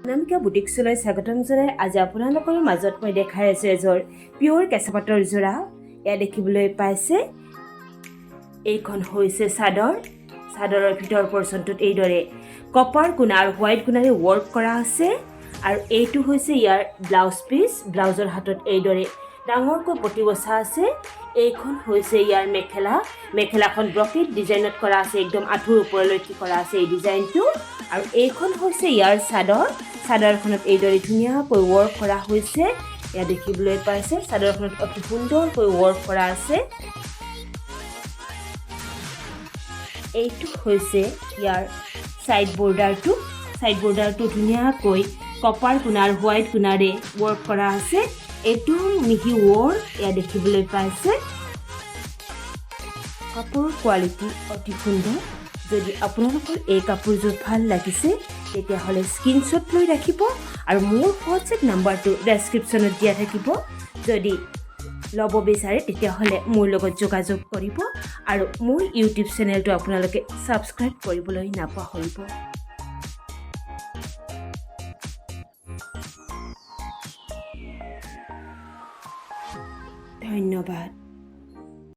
অনামিকা বুটিক্সলৈ স্বাগতম জনাই আজি আপোনালোকৰ মাজত মই দেখাই আছোঁ এযোৰ পিয়ৰ কেঁচা পাটৰ যোৰা। এয়া দেখিবলৈ পাইছে। এইখন হৈছে চাদৰৰ ভিতৰ পৰ্চনটোত এইদৰে কপাৰ কোণা আৰু হোৱাইট কোণাৰে ৱৰ্ক কৰা আছে। আৰু এইটো হৈছে ইয়াৰ ব্লাউজ পিচ। ব্লাউজৰ হাতত এইদৰে ডাঙৰকৈ পটি বচা আছে। এইখন হৈছে ইয়াৰ মেখেলাখন ব্ৰকেট ডিজাইনত কৰা আছে, একদম আঁঠুৰ ওপৰলৈকে কৰা আছে এই ডিজাইনটো। আৰু এইখন হৈছে ইয়াৰ চাদৰখনত এইদৰে ধুনীয়াকৈ ৱৰ্ক কৰা হৈছে। এয়া দেখিবলৈ পাইছে, চাদৰখনত অতি সুন্দৰকৈ ৱৰ্ক কৰা আছে। এইটো হৈছে ইয়াৰ সাইড বৰ্ডাৰটো ধুনীয়াকৈ কপাৰ কোণা আৰু হোৱাইট কোণাৰে ৱৰ্ক কৰা আছে। এইটো মিহি ৱৰ্ক এয়া দেখিবলৈ পাইছে। কাপোৰৰ কোৱালিটি অতি সুন্দৰ। যদি আপোনালোকৰ এই কাপোৰযোৰ ভাল লাগিছে তেতিয়াহ'লে স্ক্ৰীনশ্বট লৈ ৰাখিব আৰু মোৰ হোৱাটছএপ নাম্বাৰটো ডেছক্ৰিপশ্যনত দিয়া থাকিব। যদি ল'ব বিচাৰে তেতিয়াহ'লে মোৰ লগত যোগাযোগ কৰিব আৰু মোৰ ইউটিউব চেনেলটো আপোনালোকে ছাবস্ক্ৰাইব কৰিবলৈ নাপাহৰিব। ধন্যবাদ।